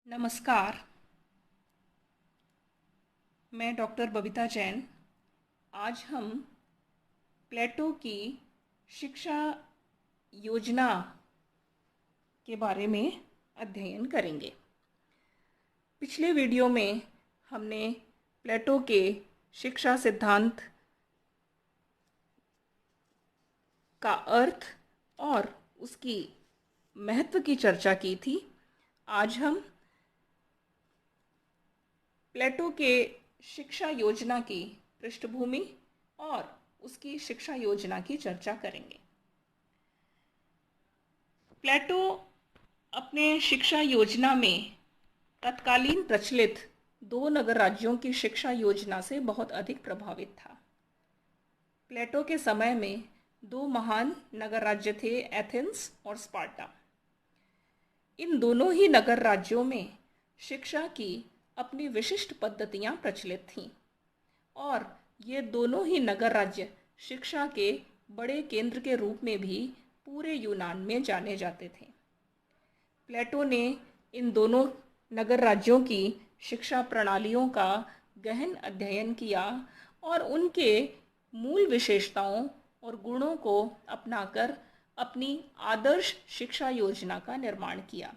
नमस्कार। मैं डॉक्टर बबीता जैन। आज हम प्लेटो की शिक्षा योजना के बारे में अध्ययन करेंगे। पिछले वीडियो में हमने प्लेटो के शिक्षा सिद्धांत का अर्थ और उसकी महत्व की चर्चा की थी। आज हम प्लेटो के शिक्षा योजना की पृष्ठभूमि और उसकी शिक्षा योजना की चर्चा करेंगे। प्लेटो अपने शिक्षा योजना में तत्कालीन प्रचलित दो नगर राज्यों की शिक्षा योजना से बहुत अधिक प्रभावित था। प्लेटो के समय में दो महान नगर राज्य थे, एथेंस और स्पार्टा। इन दोनों ही नगर राज्यों में शिक्षा की अपनी विशिष्ट पद्धतियां प्रचलित थीं और ये दोनों ही नगर राज्य शिक्षा के बड़े केंद्र के रूप में भी पूरे यूनान में जाने जाते थे। प्लेटो ने इन दोनों नगर राज्यों की शिक्षा प्रणालियों का गहन अध्ययन किया और उनके मूल विशेषताओं और गुणों को अपनाकर अपनी आदर्श शिक्षा योजना का निर्माण किया।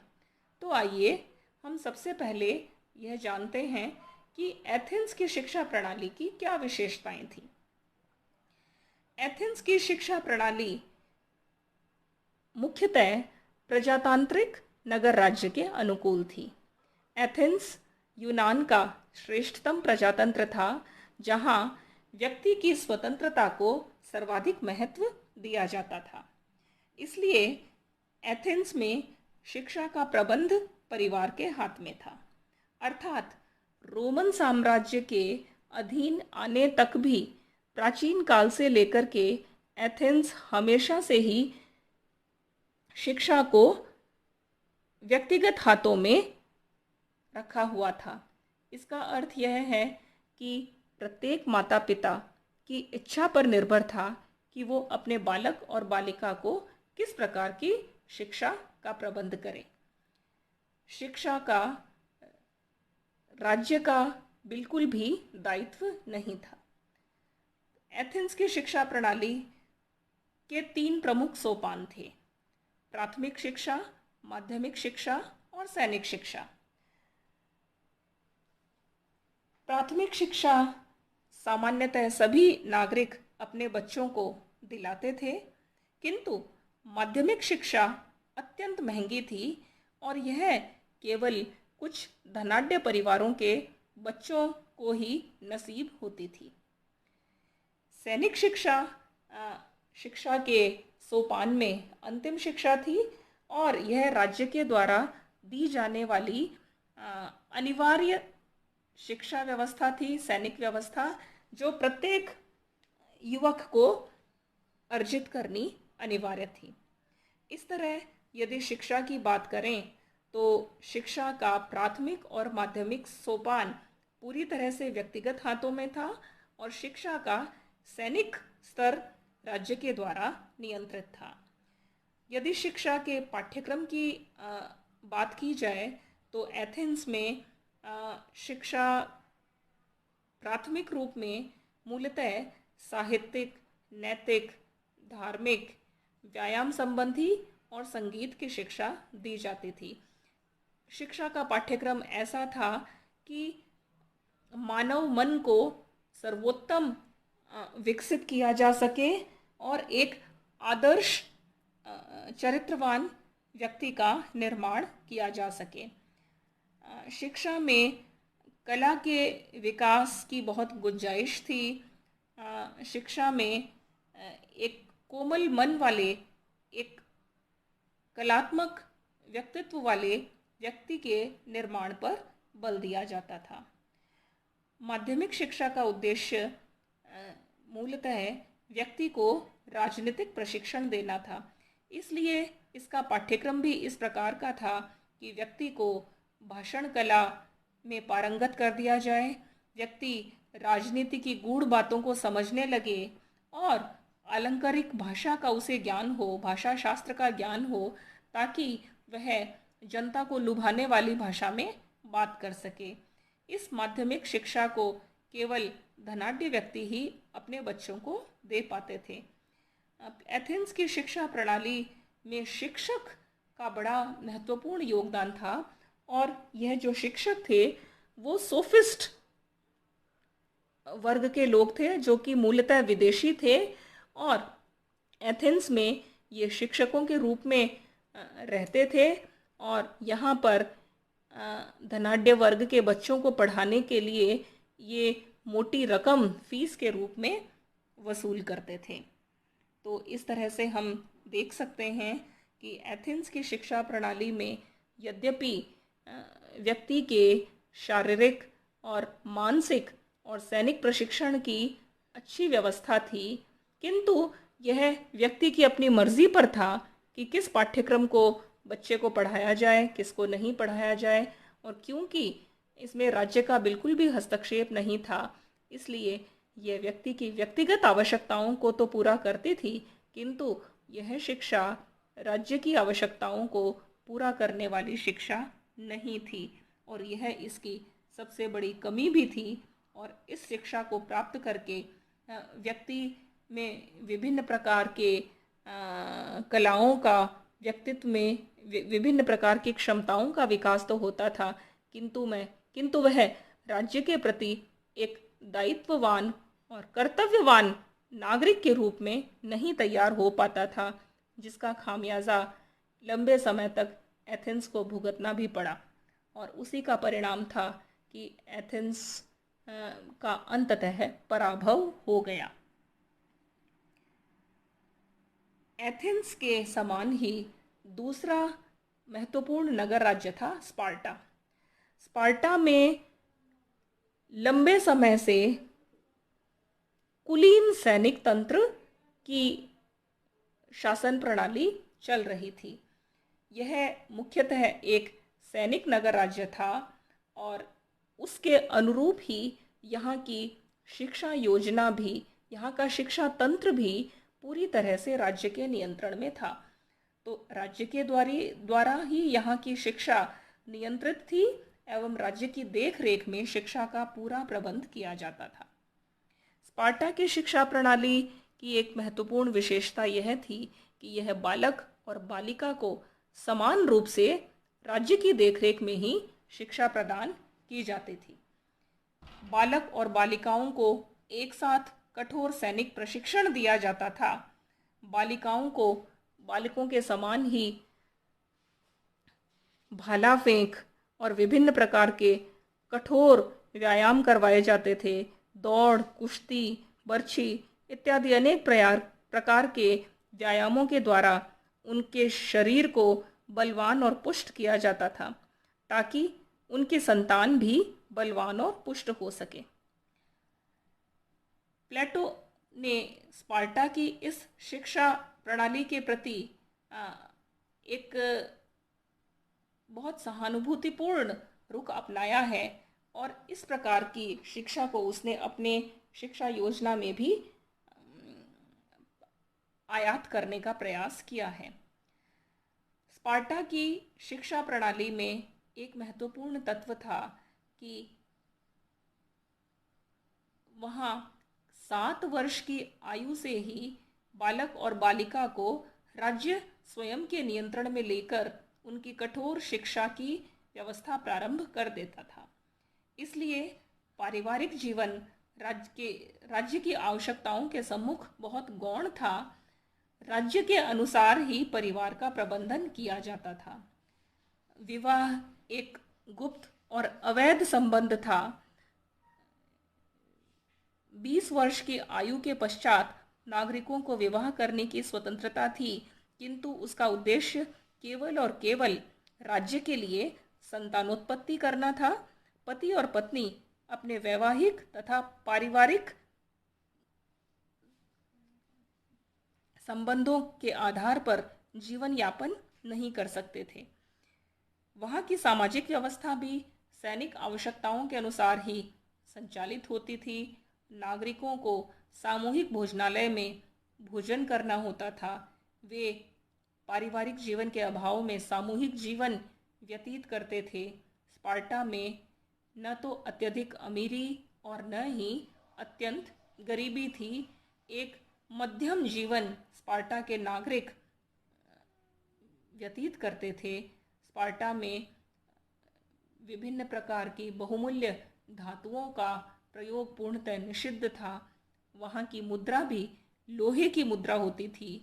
तो आइए हम सबसे पहले यह जानते हैं कि एथेंस की शिक्षा प्रणाली की क्या विशेषताएं थी। एथेंस की शिक्षा प्रणाली मुख्यतः प्रजातांत्रिक नगर राज्य के अनुकूल थी। एथेंस यूनान का श्रेष्ठतम प्रजातंत्र था, जहां व्यक्ति की स्वतंत्रता को सर्वाधिक महत्व दिया जाता था। इसलिए एथेंस में शिक्षा का प्रबंध परिवार के हाथ में था, अर्थात रोमन साम्राज्य के अधीन आने तक भी प्राचीन काल से लेकर के एथेंस हमेशा से ही शिक्षा को व्यक्तिगत हाथों में रखा हुआ था। इसका अर्थ यह है कि प्रत्येक माता पिता की इच्छा पर निर्भर था कि वो अपने बालक और बालिका को किस प्रकार की शिक्षा का प्रबंध करें। शिक्षा का राज्य का बिल्कुल भी दायित्व नहीं था। एथेंस की शिक्षा प्रणाली के तीन प्रमुख सोपान थे: प्राथमिक शिक्षा, माध्यमिक शिक्षा और सैनिक शिक्षा। प्राथमिक शिक्षा सामान्यतः सभी नागरिक अपने बच्चों को दिलाते थे, किंतु माध्यमिक शिक्षा अत्यंत महंगी थी और यह केवल कुछ धनाढ्य परिवारों के बच्चों को ही नसीब होती थी। सैनिक शिक्षा शिक्षा के सोपान में अंतिम शिक्षा थी और यह राज्य के द्वारा दी जाने वाली अनिवार्य शिक्षा व्यवस्था थी, सैनिक व्यवस्था, जो प्रत्येक युवक को अर्जित करनी अनिवार्य थी। इस तरह यदि शिक्षा की बात करें तो शिक्षा का प्राथमिक और माध्यमिक सोपान पूरी तरह से व्यक्तिगत हाथों में था और शिक्षा का सैनिक स्तर राज्य के द्वारा नियंत्रित था। यदि शिक्षा के पाठ्यक्रम की बात की जाए तो एथेंस में शिक्षा प्राथमिक रूप में मूलतः साहित्यिक, नैतिक, धार्मिक, व्यायाम संबंधी और संगीत की शिक्षा दी जाती थी। शिक्षा का पाठ्यक्रम ऐसा था कि मानव मन को सर्वोत्तम विकसित किया जा सके और एक आदर्श चरित्रवान व्यक्ति का निर्माण किया जा सके। शिक्षा में कला के विकास की बहुत गुंजाइश थी। शिक्षा में एक कोमल मन वाले, एक कलात्मक व्यक्तित्व वाले व्यक्ति के निर्माण पर बल दिया जाता था। माध्यमिक शिक्षा का उद्देश्य मूलतः व्यक्ति को राजनीतिक प्रशिक्षण देना था। इसलिए इसका पाठ्यक्रम भी इस प्रकार का था कि व्यक्ति को भाषण कला में पारंगत कर दिया जाए, व्यक्ति राजनीति की गूढ़ बातों को समझने लगे और अलंकारिक भाषा का उसे ज्ञान हो, भाषा शास्त्र का ज्ञान हो, ताकि वह जनता को लुभाने वाली भाषा में बात कर सके। इस माध्यमिक शिक्षा को केवल धनाढ्य व्यक्ति ही अपने बच्चों को दे पाते थे। एथेंस की शिक्षा प्रणाली में शिक्षक का बड़ा महत्वपूर्ण योगदान था और यह जो शिक्षक थे वो सोफिस्ट वर्ग के लोग थे जो कि मूलतः विदेशी थे और एथेंस में ये शिक्षकों के रूप में रहते थे और यहाँ पर धनाढ्य वर्ग के बच्चों को पढ़ाने के लिए ये मोटी रकम फीस के रूप में वसूल करते थे। तो इस तरह से हम देख सकते हैं कि एथेंस की शिक्षा प्रणाली में यद्यपि व्यक्ति के शारीरिक और मानसिक और सैनिक प्रशिक्षण की अच्छी व्यवस्था थी, किंतु यह व्यक्ति की अपनी मर्जी पर था कि किस पाठ्यक्रम को बच्चे को पढ़ाया जाए, किसको नहीं पढ़ाया जाए। और क्योंकि इसमें राज्य का बिल्कुल भी हस्तक्षेप नहीं था, इसलिए यह व्यक्ति की व्यक्तिगत आवश्यकताओं को तो पूरा करती थी, किंतु यह शिक्षा राज्य की आवश्यकताओं को पूरा करने वाली शिक्षा नहीं थी और यह इसकी सबसे बड़ी कमी भी थी। और इस शिक्षा को प्राप्त करके व्यक्ति में विभिन्न प्रकार के कलाओं का, व्यक्तित्व में विभिन्न प्रकार की क्षमताओं का विकास तो होता था, किंतु वह राज्य के प्रति एक दायित्ववान और कर्तव्यवान नागरिक के रूप में नहीं तैयार हो पाता था, जिसका खामियाजा लंबे समय तक एथेंस को भुगतना भी पड़ा। और उसी का परिणाम था कि एथेंस का अंततः पराभव हो गया। एथेंस के समान ही दूसरा महत्वपूर्ण नगर राज्य था स्पार्टा। स्पार्टा में लंबे समय से कुलीन सैनिक तंत्र की शासन प्रणाली चल रही थी। यह मुख्यतः एक सैनिक नगर राज्य था और उसके अनुरूप ही यहाँ की शिक्षा योजना भी, यहाँ का शिक्षा तंत्र भी पूरी तरह से राज्य के नियंत्रण में था। तो राज्य के द्वारा ही यहाँ की शिक्षा नियंत्रित थी एवं राज्य की देख रेख में शिक्षा का पूरा प्रबंध किया जाता था। स्पार्टा की शिक्षा प्रणाली की एक महत्वपूर्ण विशेषता यह थी कि यह बालक और बालिका को समान रूप से राज्य की देखरेख में ही शिक्षा प्रदान की जाती थी। बालक और बालिकाओं को एक साथ कठोर सैनिक प्रशिक्षण दिया जाता था। बालिकाओं को बालकों के समान ही भाला फेंक और विभिन्न प्रकार के कठोर व्यायाम करवाए जाते थे। दौड़, कुश्ती, बर्छी इत्यादि अनेक प्रकार के व्यायामों के द्वारा उनके शरीर को बलवान और पुष्ट किया जाता था ताकि उनकी संतान भी बलवान और पुष्ट हो सके। प्लेटो ने स्पार्टा की इस शिक्षा प्रणाली के प्रति एक बहुत सहानुभूतिपूर्ण रुख अपनाया है और इस प्रकार की शिक्षा को उसने अपने शिक्षा योजना में भी आयात करने का प्रयास किया है। स्पार्टा की शिक्षा प्रणाली में एक महत्वपूर्ण तत्व था कि वहाँ 7 वर्ष की आयु से ही बालक और बालिका को राज्य स्वयं के नियंत्रण में लेकर उनकी कठोर शिक्षा की व्यवस्था प्रारंभ कर देता था। इसलिए पारिवारिक जीवन राज्य की आवश्यकताओं के सम्मुख बहुत गौण था। राज्य के अनुसार ही परिवार का प्रबंधन किया जाता था। विवाह एक गुप्त और अवैध संबंध था। 20 वर्ष की आयु के पश्चात नागरिकों को विवाह करने की स्वतंत्रता थी, किंतु उसका उद्देश्य केवल और केवल राज्य के लिए संतानोत्पत्ति करना था। पति और पत्नी अपने वैवाहिक तथा पारिवारिक संबंधों के आधार पर जीवन यापन नहीं कर सकते थे। वहाँ की सामाजिक व्यवस्था भी सैनिक आवश्यकताओं के अनुसार ही संचालित होती थी। नागरिकों को सामूहिक भोजनालय में भोजन करना होता था। वे पारिवारिक जीवन के अभाव में सामूहिक जीवन व्यतीत करते थे। स्पार्टा में न तो अत्यधिक अमीरी और न ही अत्यंत गरीबी थी। एक मध्यम जीवन स्पार्टा के नागरिक व्यतीत करते थे। स्पार्टा में विभिन्न प्रकार की बहुमूल्य धातुओं का प्रयोग पूर्णतः निषिद्ध था। वहाँ की मुद्रा भी लोहे की मुद्रा होती थी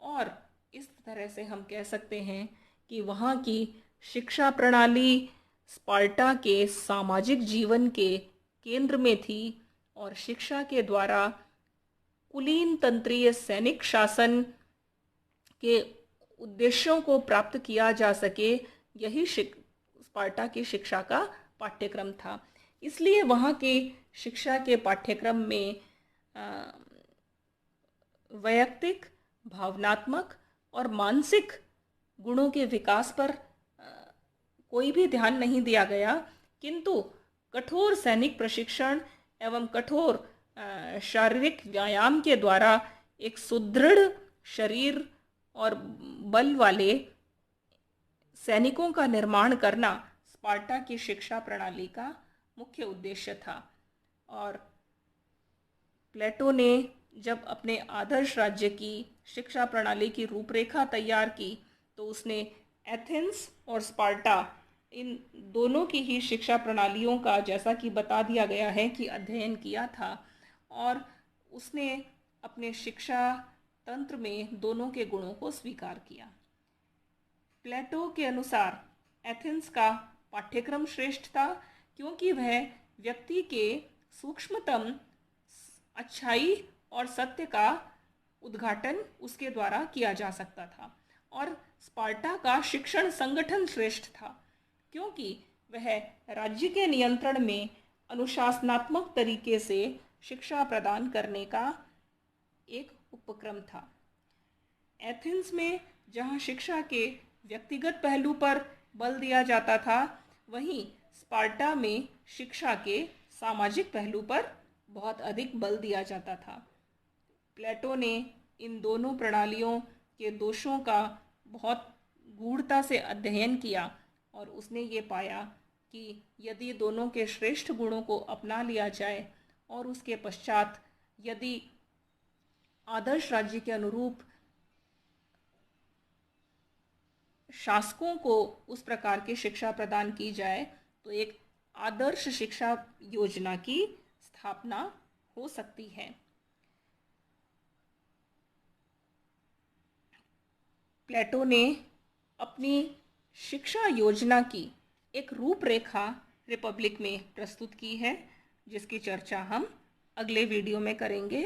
और इस तरह से हम कह सकते हैं कि वहाँ की शिक्षा प्रणाली स्पार्टा के सामाजिक जीवन के केंद्र में थी और शिक्षा के द्वारा कुलीन तंत्रीय सैनिक शासन के उद्देश्यों को प्राप्त किया जा सके, यही स्पार्टा की शिक्षा का पाठ्यक्रम था। इसलिए वहाँ के शिक्षा के पाठ्यक्रम में वैयक्तिक, भावनात्मक और मानसिक गुणों के विकास पर कोई भी ध्यान नहीं दिया गया, किंतु कठोर सैनिक प्रशिक्षण एवं कठोर शारीरिक व्यायाम के द्वारा एक सुदृढ़ शरीर और बल वाले सैनिकों का निर्माण करना स्पार्टा की शिक्षा प्रणाली का मुख्य उद्देश्य था। और प्लेटो ने जब अपने आदर्श राज्य की शिक्षा प्रणाली की रूपरेखा तैयार की तो उसने एथेंस और स्पार्टा इन दोनों की ही शिक्षा प्रणालियों का, जैसा कि बता दिया गया है, कि अध्ययन किया था और उसने अपने शिक्षा तंत्र में दोनों के गुणों को स्वीकार किया। प्लेटो के अनुसार एथेंस का पाठ्यक्रम श्रेष्ठ था क्योंकि वह व्यक्ति के सूक्ष्मतम अच्छाई और सत्य का उद्घाटन उसके द्वारा किया जा सकता था। और स्पार्टा का शिक्षण संगठन श्रेष्ठ था क्योंकि वह राज्य के नियंत्रण में अनुशासनात्मक तरीके से शिक्षा प्रदान करने का एक उपक्रम था। एथेंस में जहाँ शिक्षा के व्यक्तिगत पहलू पर बल दिया जाता था, वहीं स्पार्टा में शिक्षा के सामाजिक पहलू पर बहुत अधिक बल दिया जाता था। प्लेटो ने इन दोनों प्रणालियों के दोषों का बहुत गूढ़ता से अध्ययन किया और उसने ये पाया कि यदि दोनों के श्रेष्ठ गुणों को अपना लिया जाए और उसके पश्चात यदि आदर्श राज्य के अनुरूप शासकों को उस प्रकार की शिक्षा प्रदान की जाए तो एक आदर्श शिक्षा योजना की स्थापना हो सकती है। प्लेटो ने अपनी शिक्षा योजना की एक रूपरेखा रिपब्लिक में प्रस्तुत की है, जिसकी चर्चा हम अगले वीडियो में करेंगे।